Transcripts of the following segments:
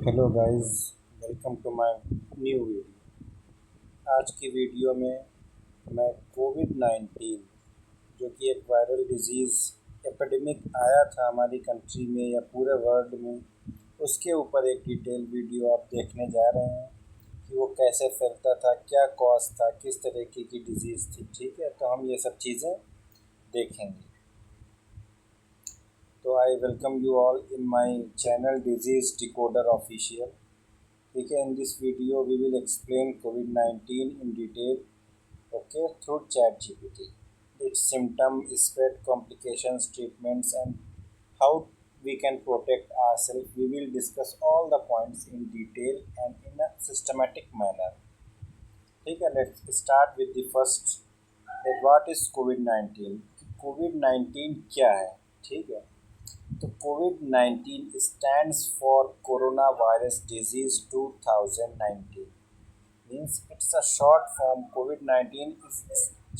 Hello guys, welcome to my new video. आज की video में मैं कोविड-19 जो कि एक वायरल डिजीज़ एपिडेमिक आया था हमारी कंट्री में या पूरे वर्ल्ड में, उसके ऊपर एक डिटेल वीडियो आप देखने जा रहे हैं कि वो कैसे फैलता था, क्या कॉज था, किस तरीके की डिजीज़ थी। ठीक है, तो हम ये सब चीज़ें देखेंगे। तो I welcome you all in my channel disease decoder official. ठीक है, in this video we will explain COVID-19 in detail, okay, through ChatGPT. Its symptom, spread, complications, treatments, and how we can protect ourselves. We will discuss all the points in detail and in a systematic manner. ठीक है, let's start with the first. That what is COVID-19? COVID-19 क्या है? ठीक है, तो कोविड-19 stands for coronavirus disease 2019. Means it's a short form. COVID-19 is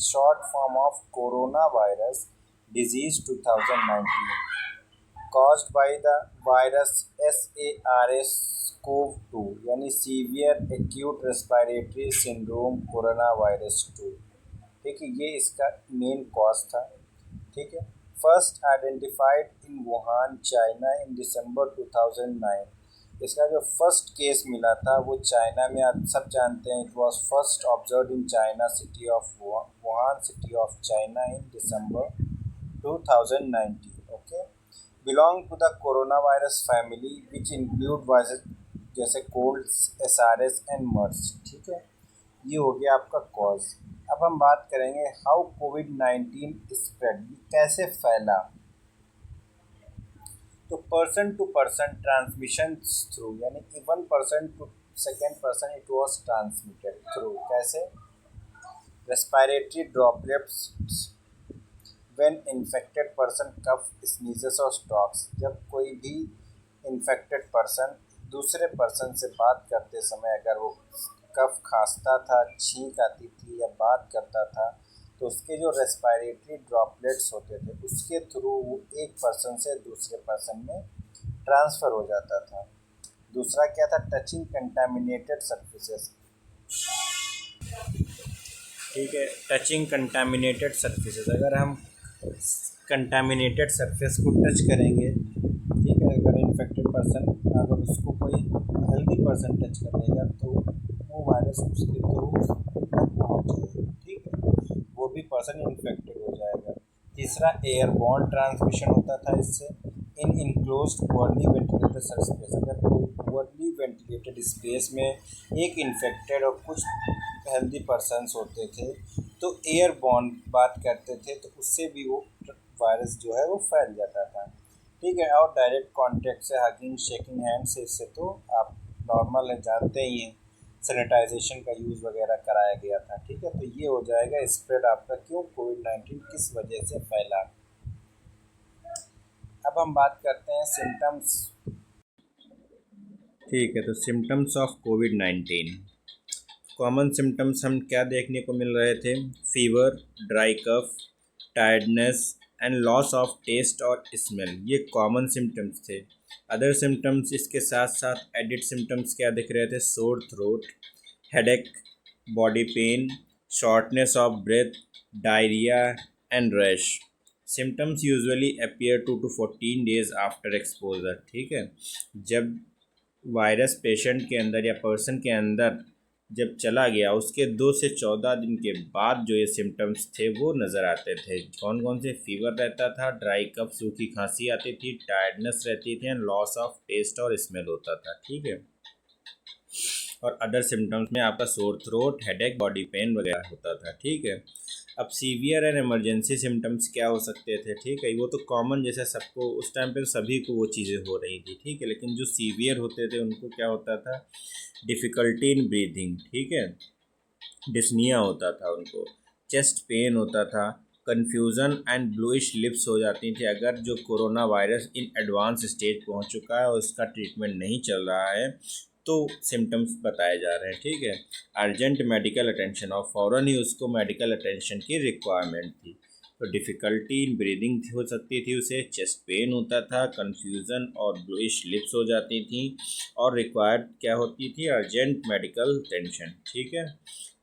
short form of coronavirus disease 2019, caused by the virus SARS-CoV-2 यानी severe acute respiratory syndrome corona virus 2। ठीक है, ये इसका मेन कॉज था। ठीक है, first identified in Wuhan China in December 2009। इसका जो फर्स्ट केस मिला था वो चाइना में, आप सब जानते हैं, it was first observed in China city of Wuhan city of China in December 2019। Okay, belong to the corona virus family which include virus जैसे कोल्ड, एसआरएस एंड मर्स। ठीक है, ये हो गया आपका कॉज। अब हम बात करेंगे हाउ कोविड-19 स्प्रेड, कैसे फैला। तो person to person transmission through, यानी one person to second person it was transmitted through, कैसे? Respiratory droplets when infected person cough, sneezes और टॉक्स। जब कोई भी इन्फेक्टेड पर्सन दूसरे पर्सन से बात करते समय अगर वो कफ खांसता था, छींक आती थी या बात करता था, तो उसके जो रेस्पिरेटरी ड्रॉपलेट्स होते थे उसके थ्रू वो एक पर्सन से दूसरे पर्सन में ट्रांसफ़र हो जाता था। दूसरा क्या था? Touching contaminated surfaces. ठीक है, टचिंग कंटामिनेटेड सर्फेसेस, अगर हम कंटामिनेटेड सरफेस को टच करेंगे, ठीक है, अगर इन्फेक्टेड पर्सन, अगर उसको कोई हेल्दी पर्सन टच करेगा तो वो वायरस उसके थ्रू पहुँच जाएगा। ठीक है, वो भी पर्सन इन्फेक्टेड हो जाएगा। तीसरा, एयरबॉर्न ट्रांसमिशन होता था इससे इन इनक्लोज्ड पुअरली वेंटिलेटेड स्पेस। अगर कोई पुअरली वेंटिलेटेड स्पेस में एक इन्फेक्टेड और कुछ हेल्दी पर्सन्स होते थे तो एयरबॉर्न बात करते थे, तो उससे भी वो वायरस जो है वो फैल जाता था। ठीक है, और डायरेक्ट कांटेक्ट से, हगिंग, शेकिंग हैंड से, इससे तो आप नॉर्मल है, जानते ही हैं, सैनिटाइजेशन का यूज़ वगैरह कराया गया था। ठीक है, तो ये हो जाएगा स्प्रेड आपका, क्यों कोविड-19 किस वजह से फैला। अब हम बात करते हैं सिम्टम्स। ठीक है, तो सिम्टम्स ऑफ कोविड-19, कॉमन सिम्टम्स हम क्या देखने को मिल रहे थे? Fever, dry cough, tiredness and loss of taste और स्मेल, ये कॉमन सिम्टम्स थे। अदर सिम्टम्स इसके साथ साथ एडिड सिम्टम्स क्या दिख रहे थे? Sore throat, headache, body pain, shortness of breath, diarrhoea and rash. Symptoms usually appear 2 to 14 days after exposure. ठीक है, जब वायरस पेशेंट के अंदर या पर्सन के अंदर जब चला गया उसके 2 से 14 दिन के बाद जो ये सिम्टम्स थे वो नज़र आते थे। कौन कौन से? फीवर रहता था, ड्राई कफ, सूखी खांसी आती थी, टायर्डनेस रहती थी एंड लॉस ऑफ टेस्ट और स्मेल होता था। ठीक है, और अदर सिम्टम्स में आपका सोर थ्रोट, हेडेक, बॉडी पेन वगैरह होता था। ठीक है, अब सीवियर एंड इमरजेंसी सिम्टम्स क्या हो सकते थे? ठीक है, वो तो कॉमन, जैसे सबको उस टाइम पे सभी को वो चीज़ें हो रही थी। ठीक है, लेकिन जो सीवियर होते थे उनको क्या होता था? डिफ़िकल्टी इन ब्रीथिंग, ठीक है, डिस्निया होता था उनको, चेस्ट पेन होता था, कन्फ्यूज़न एंड ब्लूइश लिप्स हो जाती थी। अगर जो corona virus in advance stage पहुंच चुका है और उसका ट्रीटमेंट नहीं चल रहा है तो सिम्टम्स बताए जा रहे हैं। ठीक है, अर्जेंट मेडिकल अटेंशन, और फ़ौरन ही उसको मेडिकल अटेंशन की रिक्वायरमेंट थी। तो डिफ़िकल्टी इन ब्रीदिंग हो सकती थी उसे, चेस्ट पेन होता था, कन्फ्यूज़न और ब्लूइश लिप्स हो जाती थी, और रिक्वायर्ड क्या होती थी, अर्जेंट मेडिकल अटेंशन। ठीक है।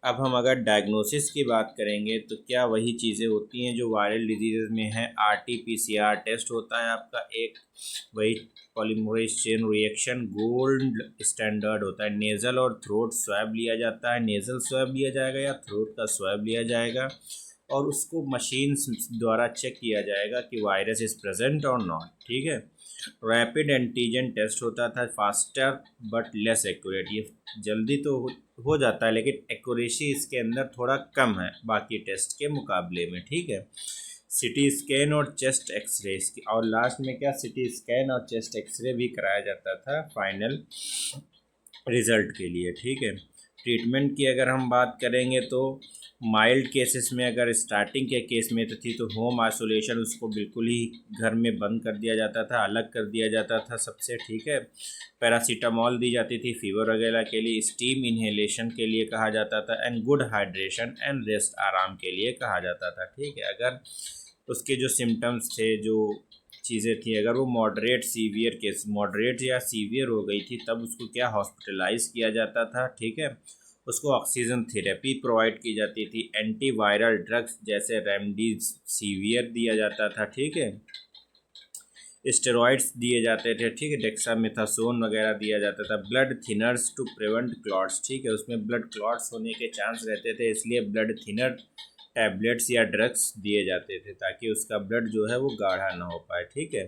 अब हम अगर डायग्नोसिस की बात करेंगे तो क्या वही चीज़ें होती हैं जो वायरल डिजीज़ में है। RT-PCR टेस्ट होता है आपका एक, वही polymerase chain reaction gold standard होता है। नेज़ल और थ्रोट स्वैब लिया जाता है, नेज़ल स्वैब लिया जाएगा या थ्रोट का स्वैब लिया जाएगा, और उसको मशीन्स द्वारा चेक किया जाएगा कि वायरस इज़ प्रेजेंट और नॉट। ठीक है। रैपिड एंटीजन टेस्ट होता था, फास्टर बट लेस एक्यूरेट। ये जल्दी तो हो जाता है लेकिन एक्यूरेसी इसके अंदर थोड़ा कम है बाकी टेस्ट के मुकाबले में। ठीक है। सिटी स्कैन और चेस्ट एक्सरे, और लास्ट में क्या, सिटी स्कैन और चेस्ट एक्सरे भी कराया जाता था फाइनल रिजल्ट के लिए। ठीक है। ट्रीटमेंट की अगर हम बात करेंगे तो माइल्ड केसेस में, अगर स्टार्टिंग के केस में तो थी तो होम आइसोलेशन, उसको बिल्कुल ही घर में बंद कर दिया जाता था, अलग कर दिया जाता था सबसे। ठीक है। पैरासीटामॉल दी जाती थी फीवर वगैरह के लिए, स्टीम इन्हेलेशन के लिए कहा जाता था, and good hydration and rest आराम के लिए कहा जाता था। ठीक है। अगर उसके जो सिम्टम्स थे, जो चीज़ें थी, अगर वो मॉडरेट सीवियर केस, मॉडरेट या सीवियर हो गई थी तब उसको क्या हॉस्पिटलाइज किया जाता था। ठीक है। उसको ऑक्सीजन थेरेपी प्रोवाइड की जाती थी, एंटीवायरल ड्रग्स जैसे रेमडेसिवियर दिया जाता था। ठीक है। स्टेरॉइड्स दिए जाते थे। ठीक है। डेक्सामेथासोन वगैरह दिया जाता था। Blood thinners to prevent clots. ठीक है। उसमें ब्लड क्लॉट्स होने के चांस रहते थे, इसलिए ब्लड थिनर टैबलेट्स या ड्रग्स दिए जाते थे ताकि उसका ब्लड जो है वो गाढ़ा ना हो पाए। ठीक है।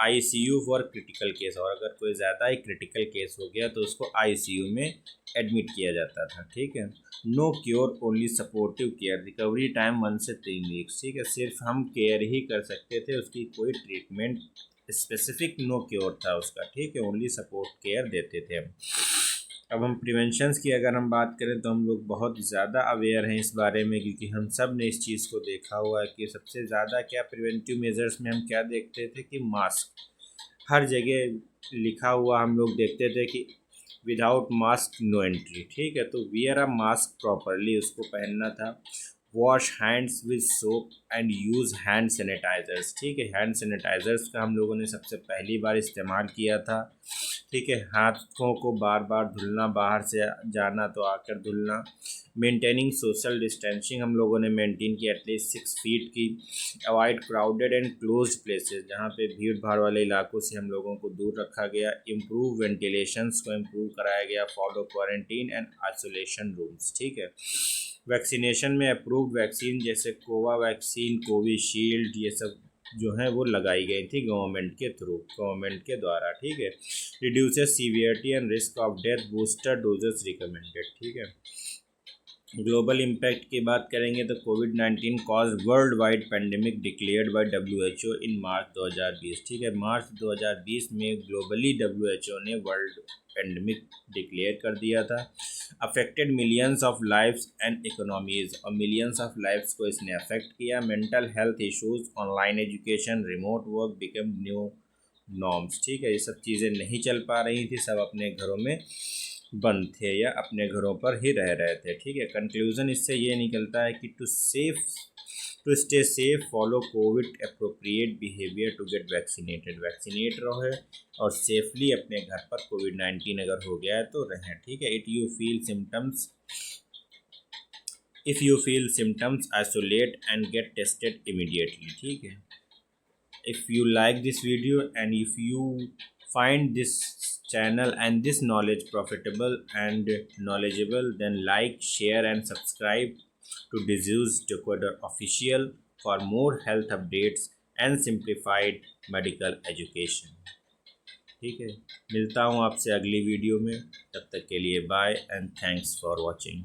ICU फॉर क्रिटिकल केस, और अगर कोई ज़्यादा ही क्रिटिकल केस हो गया तो उसको ICU में एडमिट किया जाता था। ठीक है। No cure only supportive care, recovery time 1 से 3 वीक्स। ठीक है। सिर्फ हम केयर ही कर सकते थे, उसकी कोई ट्रीटमेंट स्पेसिफिक नो क्योर था उसका। ठीक है। ओनली सपोर्ट केयर देते थे हम। अब हम प्रिवेंशंस की अगर हम बात करें तो हम लोग बहुत ज़्यादा अवेयर हैं इस बारे में, क्योंकि हम सब ने इस चीज़ को देखा हुआ है कि सबसे ज़्यादा क्या प्रिवेंटिव मेजर्स में हम क्या देखते थे कि मास्क, हर जगह लिखा हुआ हम लोग देखते थे कि विदाउट मास्क नो एंट्री। ठीक है। तो वियर अ मास्क प्रॉपरली, उसको पहनना था। Wash hands with soap and use hand sanitisers. ठीक है। हैंड सैनिटाइजर्स का हम लोगों ने सबसे पहली बार इस्तेमाल किया था। ठीक है। हाथों को बार बार धुलना, बाहर से जाना तो आकर धुलना। मेंटेनिंग सोशल डिस्टेंसिंग हम लोगों ने मेंटेन की एटलीस्ट 6 फीट की। Avoid crowded and closed places, जहाँ पे भीड़ भाड़ वाले इलाकों से हम लोगों को दूर रखा गया। इम्प्रूव वेंटिलेशंस को इम्प्रूव कराया गया। Follow quarantine and isolation rooms. ठीक है। वैक्सीनेशन में अप्रूव्ड वैक्सीन जैसे कोवावैक्सीन, कोविशील्ड, ये सब जो हैं वो लगाई गई थी गवर्नमेंट के थ्रू, गवर्नमेंट के द्वारा। ठीक है। Reduces severity and risk of death, booster doses recommended. ठीक है। ग्लोबल इम्पैक्ट की बात करेंगे तो कोविड-19 cause world wide pandemic declared by WHO in March 2020। ठीक है। मार्च 2020 में ग्लोबली WHO ने वर्ल्ड पेंडेमिक डिक्लेयर कर दिया था। Affected millions of lives and economies, और मिलियंस ऑफ लाइव्स को इसने अफेक्ट किया। Mental health issues, online education, remote work become new norms. ठीक है। ये सब चीज़ें नहीं चल पा रही थी, सब अपने घरों में बंद थे या अपने घरों पर ही रह रहे थे। ठीक है। कंक्लूज़न इससे ये निकलता है कि to stay safe, follow covid appropriate behaviour to get vaccinated. Vaccinate रहो और सेफली अपने घर पर कोविड-19 अगर हो गया है तो रहें। ठीक है। If you feel symptoms isolate and get tested immediately. ठीक है। If you like this video and if you find this channel and this knowledge profitable and knowledgeable, then like, share and subscribe to Disease Decoder Official for more health updates and simplified medical education। ठीक है। मिलता हूँ आपसे अगली video में, तब तक के लिए bye and thanks for watching.